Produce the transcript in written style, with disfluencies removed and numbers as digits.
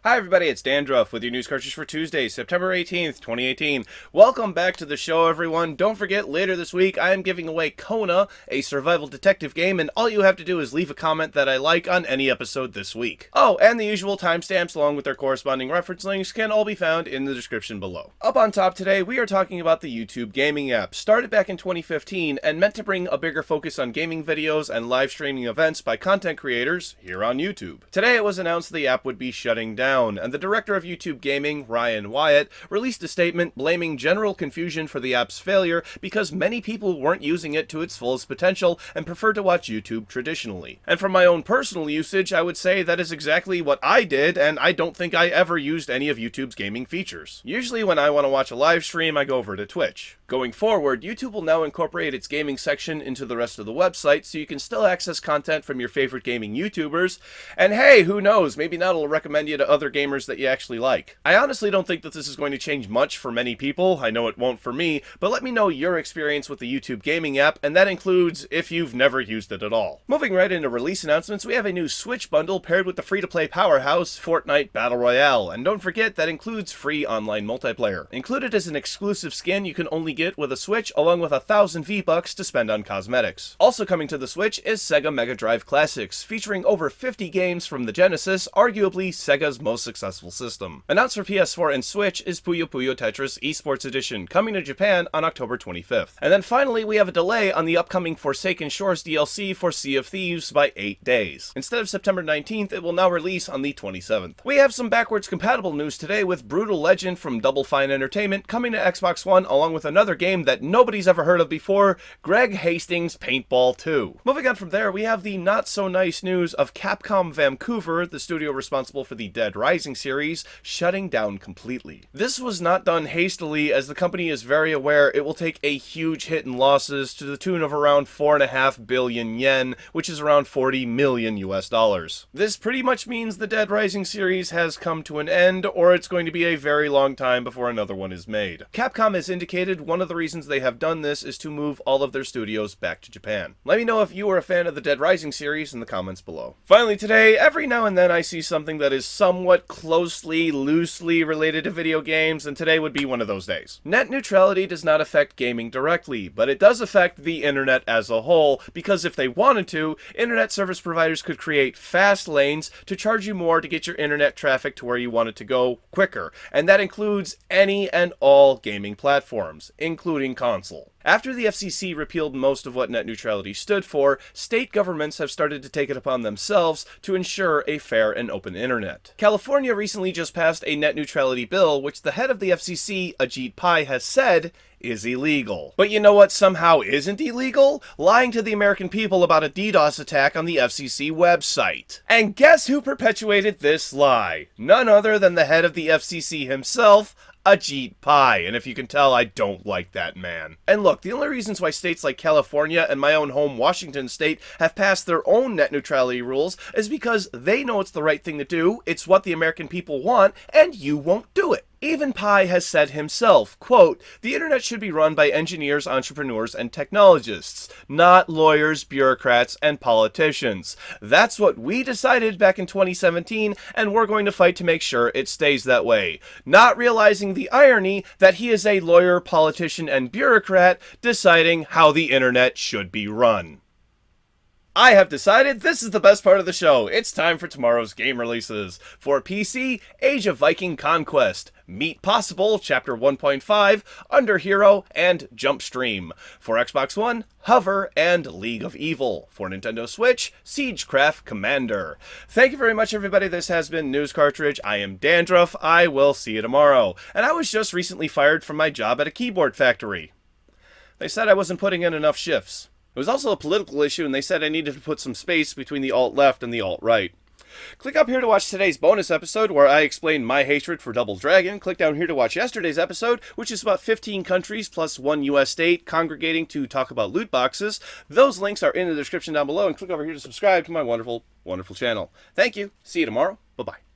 Hi everybody, it's Dandruff with your news cartridge for Tuesday, September 18th, 2018. Welcome back to the show, everyone. Don't forget, later this week, I am giving away Kona, a survival detective game, and all you have to do is leave a comment that I like on any episode this week. Oh, and the usual timestamps along with their corresponding reference links can all be found in the description below. Up on top today, we are talking about the YouTube gaming app. Started back in 2015 and meant to bring a bigger focus on gaming videos and live streaming events by content creators here on YouTube. Today it was announced the app would be shutting down, and the director of YouTube Gaming, Ryan Wyatt, released a statement blaming general confusion for the app's failure because many people weren't using it to its fullest potential and preferred to watch YouTube traditionally. And from my own personal usage, I would say that is exactly what I did, and I don't think I ever used any of YouTube's gaming features. Usually when I want to watch a live stream, I go over to Twitch. Going forward, YouTube will now incorporate its gaming section into the rest of the website so you can still access content from your favorite gaming YouTubers, and hey, who knows, maybe now it'll recommend you to other gamers that you actually like. I honestly don't think that this is going to change much for many people. I know it won't for me, but let me know your experience with the YouTube gaming app, and that includes if you've never used it at all. Moving right into release announcements, we have a new Switch bundle paired with the free-to-play powerhouse Fortnite Battle Royale, and don't forget that includes free online multiplayer. Included as an exclusive skin you can only get with a Switch, along with 1,000 V-Bucks to spend on cosmetics. Also coming to the Switch is Sega Mega Drive Classics, featuring over 50 games from the Genesis, arguably Sega's most successful system. Announced for PS4 and Switch is PuyoPuyo Tetris eSports Edition, coming to Japan on October 25th. And then finally, we have a delay on the upcoming Forsaken Shores DLC for Sea of Thieves by 8 days. Instead of September 19th, it will now release on the 27th. We have some backwards compatible news today with Brutal Legend from Double Fine Entertainment coming to Xbox One, along with another game that nobody's ever heard of before, Greg Hastings Paintball 2. Moving on from there, we have the not so nice news of Capcom Vancouver, the studio responsible for the Dead Rising series, shutting down completely. This was not done hastily, as the company is very aware it will take a huge hit in losses to the tune of around 4.5 billion yen, which is around 40 million US dollars. This pretty much means the Dead Rising series has come to an end, or it's going to be a very long time before another one is made. Capcom has indicated one of the reasons they have done this is to move all of their studios back to Japan. Let me know if you are a fan of the Dead Rising series in the comments below. Finally today, every now and then I see something that is somewhat closely, loosely related to video games, and today would be one of those days. Net neutrality does not affect gaming directly, but it does affect the internet as a whole, because if they wanted to, internet service providers could create fast lanes to charge you more to get your internet traffic to where you want it to go quicker, and that includes any and all gaming platforms, including console. After the FCC repealed most of what net neutrality stood for, state governments have started to take it upon themselves to ensure a fair and open internet. California recently just passed a net neutrality bill, which the head of the FCC, Ajit, has said is illegal. But you know what somehow isn't illegal? Lying to the American people about a DDoS attack on the FCC website. And guess who perpetuated this lie? None other than the head of the FCC himself, Ajit, and if you can tell, I don't like that man. And look, the only reasons why states like California and my own home Washington state have passed their own net neutrality rules is because they know it's the right thing to do, it's what the American people want, and you won't do it. Even Pai has said himself, quote, "The internet should be run by engineers, entrepreneurs, and technologists, not lawyers, bureaucrats, and politicians. That's what we decided back in 2017, and we're going to fight to make sure it stays that way." Not realizing the irony that he is a lawyer, politician, and bureaucrat deciding how the internet should be run. I have decided this is the best part of the show. It's time for tomorrow's game releases. For PC, Age of Viking Conquest, Meet Possible, Chapter 1.5, Under Hero, and Jump Stream. For Xbox One, Hover, and League of Evil. For Nintendo Switch, Siegecraft Commander. Thank you very much, everybody. This has been News Cartridge. I am Dandruff. I will see you tomorrow. And I was just recently fired from my job at a keyboard factory. They said I wasn't putting in enough shifts. It was also a political issue, and they said I needed to put some space between the alt-left and the alt-right. Click up here to watch today's bonus episode, where I explain my hatred for Double Dragon. Click down here to watch yesterday's episode, which is about 15 countries plus one US state congregating to talk about loot boxes. Those links are in the description down below, and click over here to subscribe to my wonderful, wonderful channel. Thank you. See you tomorrow. Bye-bye.